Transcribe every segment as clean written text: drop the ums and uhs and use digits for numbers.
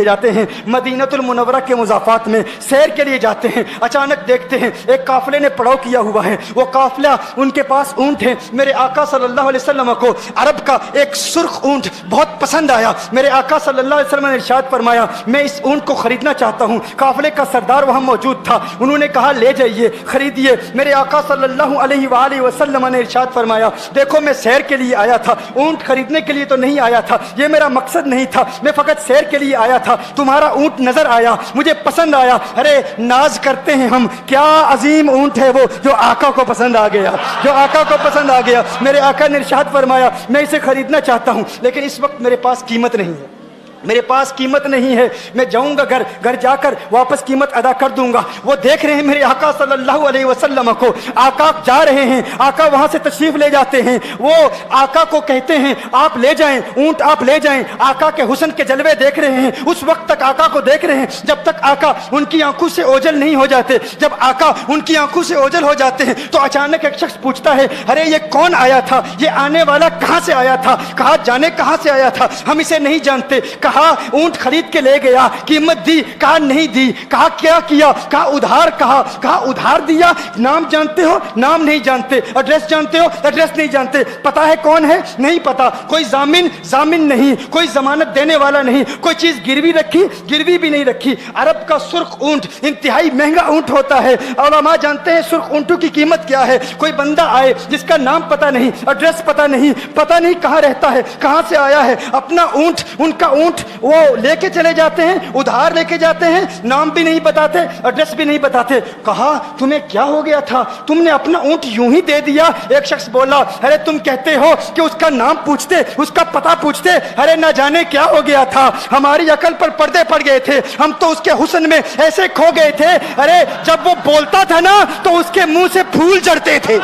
لے جاتے ہیں مدینۃ المنورہ کے مضافات میں سیر کے لیے جاتے ہیں. اچانک دیکھتے ہیں ایک قافلے نے پڑاؤ کیا ہوا ہے. وہ قافلہ ان کے پاس اونٹ ہے. میرے آقا صلی اللہ علیہ وسلم کو عرب کا ایک سرخ اونٹ بہت پسند آیا. میرے آقا صلی اللہ علیہ وسلم نے ارشاد فرمایا میں اس اونٹ کو خریدنا چاہتا ہوں. قافلے کا سردار وہاں موجود تھا. انہوں نے کہا لے جائیے, خریدیے. میرے آقا صلی اللہ علیہ وآلہ وسلم نے ارشاد فرمایا دیکھو میں سیر کے لیے آیا تھا, اونٹ خریدنے کے لیے تو نہیں آیا تھا, یہ میرا مقصد نہیں تھا, میں فقط سیر کے لیے آیا تھا. تمہارا اونٹ نظر آیا, مجھے پسند آیا. ارے ناز کرتے ہیں ہم, کیا عظیم اونٹ ہے وہ جو آقا کو پسند آ گیا, جو آقا کو پسند آ گیا. میرے آقا نے ارشاد فرمایا میں اسے خریدنا چاہتا ہوں لیکن اس وقت میرے پاس قیمت نہیں ہے, میرے پاس قیمت نہیں ہے. میں جاؤں گا گھر جا کر واپس قیمت ادا کر دوں گا. وہ دیکھ رہے ہیں میرے آقا صلی اللہ علیہ وسلم کو, آقا جا رہے ہیں, آقا وہاں سے تشریف لے جاتے ہیں. وہ آقا کو کہتے ہیں آپ لے جائیں, اونٹ آپ لے جائیں. آقا کے حسن کے جلوے دیکھ رہے ہیں, اس وقت تک آقا کو دیکھ رہے ہیں جب تک آقا ان کی آنکھوں سے اوجھل نہیں ہو جاتے. جب آقا ان کی آنکھوں سے اوجھل ہو جاتے ہیں تو اچانک ایک شخص پوچھتا ہے ارے یہ کون آیا تھا, یہ آنے والا کہاں سے آیا تھا, کہا جانے کہاں سے آیا تھا, ہم اسے نہیں جانتے. کہا اونٹ خرید کے لے گیا, قیمت دی, کہا نہیں دی. کہا کیا کیا, کہا ادھار. کہا ادھار دیا. نام جانتے ہو, نام نہیں جانتے. ایڈریس جانتے ہو, ایڈریس نہیں جانتے. پتا ہے کون ہے, نہیں پتا. کوئی ضامن نہیں, کوئی ضمانت دینے والا نہیں. کوئی چیز گروی رکھی, گروی بھی نہیں رکھی. عرب کا سرخ اونٹ انتہائی مہنگا اونٹ ہوتا ہے. علماء جانتے ہیں سرخ اونٹوں کی قیمت کیا ہے. کوئی بندہ آئے جس کا نام پتا نہیں, ایڈریس پتا نہیں کہاں رہتا ہے, کہاں سے آیا ہے, اپنا اونٹ, ان کا اونٹ وہ لے کے چلے جاتے ہیں, ادھار لے کے جاتے ہیں, نام بھی نہیں بتاتے, ایڈریس بھی نہیں بتاتے. کہا تمہیں کیا ہو گیا تھا, تم نے اپنا اونٹ یوں ہی دے دیا. ایک شخص بولا ارے تم کہتے ہو کہ اس کا نام پوچھتے, اس کا پتہ پوچھتے, ارے نہ جانے کیا ہو گیا تھا, ہماری عقل پر پردے پڑ گئے تھے, ہم تو اس کے حسن میں ایسے کھو گئے تھے. ارے جب وہ بولتا تھا نا تو اس کے منہ سے پھول جھڑتے تھے,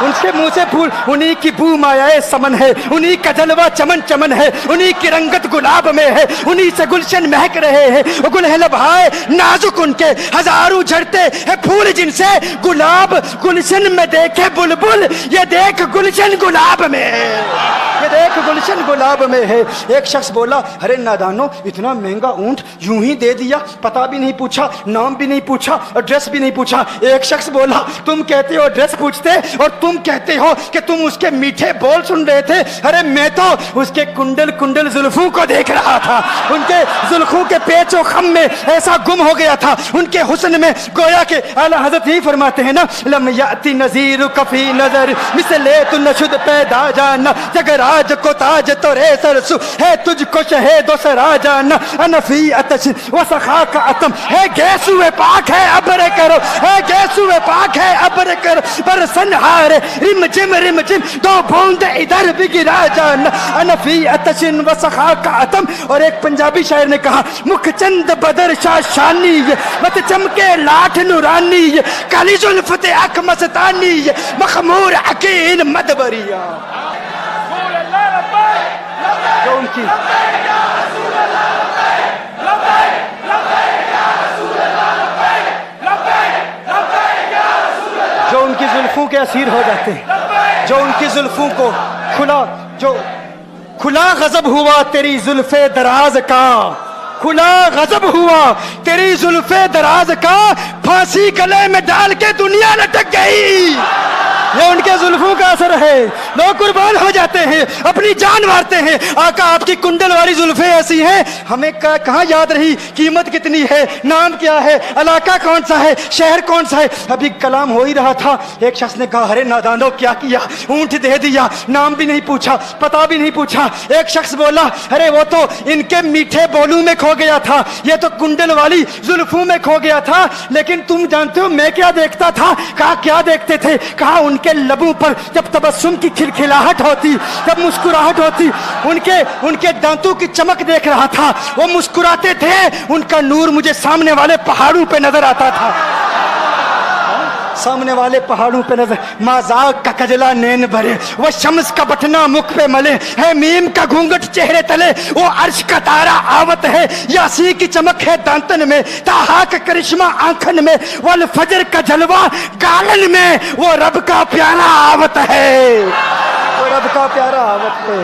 ان سے منہ سے پھول. انہی کی بو مایائے سمن ہے, انہی کا جلوہ چمن چمن ہے, انہی کی رنگت گلاب میں ہے, انہی سے گلشن مہک رہے ہیں. گل ہے لبہائے نازک ان کے, ہزاروں جھڑتے ہیں پھول جن سے گلاب گلشن میں دیکھے بلبل, یہ دیکھ گلشن گلاب میں ہے, یہ دیکھ گلشن گلاب میں ہے. ایک شخص بولا ارے نادانو اتنا مہنگا اونٹ یوں ہی دے دیا, پتہ بھی نہیں پوچھا, نام بھی نہیں پوچھا, ایڈریس بھی نہیں پوچھا. ایک شخص بولا تم کہتے ہو ایڈریس پوچھتے اور تم کہتے ہو کہ تم اس کے میٹھے بول سن رہے تھے. ارے میں تو اس کے کنڈل زلفوں کو دیکھ رہا تھا, ان کے زلفوں کے پیچ و خم میں ایسا گم ہو گیا تھا, ان کے حسن میں. گویا کہ اعلیٰ حضرت ہی فرماتے ہیں نا لم یاتی نذیر کفی نظر مثلے تو نشد پیدا جانا, جگر آج کو تاج تو رے سرسو ہے تجھ کو شہید و سرا جانا, انفی اتش و سخا کا اتم ہے گیسو پاک ہے ابر کرو, ہے گیسو پاک ہے ابر کرو, پر سنہارے رم جم دو بوند ادھر بھی گرا جانا, انفی اتشن و سخا کا اتم. اور ایک پنجابی شاعر نے کہا مکھ چند بدر شاہ شانی, مت چمکے لاٹھ نورانی, کالی زلفت اک مستانی, مخمور عقین مدبریا. جو ان کی جو ان کی زلفوں کے اسیر ہو جاتے ہیں, جو ان کی زلفوں کو کھلا غضب ہوا تیری زلف دراز کا, کھلا غضب ہوا تیری زلف دراز کا, پھانسی گلے میں ڈال کے دنیا لٹک گئی. یہ ان کے زلفوں کا اثر ہے, لوگ قربان ہو جاتے ہیں, اپنی جان مارتے ہیں. آقا آپ کی کنڈل والی زلفیں ایسی ہیں, ہمیں کہاں یاد رہی قیمت کتنی ہے, نام کیا ہے, علاقہ کون سا ہے, شہر کون سا ہے. ابھی کلام ہو ہی رہا تھا, ایک شخص نے کہا ارے نادانو کیا کیا, اونٹ دے دیا, نام بھی نہیں پوچھا, پتہ بھی نہیں پوچھا. ایک شخص بولا ارے وہ تو ان کے میٹھے بولوں میں کھو گیا تھا, یہ تو کنڈل والی زلفوں میں کھو گیا تھا. لیکن تم جانتے ہو میں کیا دیکھتا تھا. کہا کیا دیکھتے تھے. کہا ان کے لبوں پر جب تبسم کی کھلکھلاہٹ ہوتی, جب مسکراہٹ ہوتی, ان کے دانتوں کی چمک دیکھ رہا تھا, وہ مسکراتے تھے, ان کا نور مجھے سامنے والے پہاڑوں پہ نظر آتا تھا, سامنے والے پہاڑوں پہ نظر. مازاق کا کجلا نین بھرے, وہ شمس کا بٹنا مکھ پہ ملے, ہے میم کا گھونگٹ چہرے تلے, وہ عرش کا تارا آوت ہے, یاسی کی چمک ہے دانتن میں, تاہا کا کرشمہ آنکھن میں, والفجر کا جلوہ گالن میں, وہ رب کا پیارا آوت ہے, وہ رب کا پیارا آوت ہے.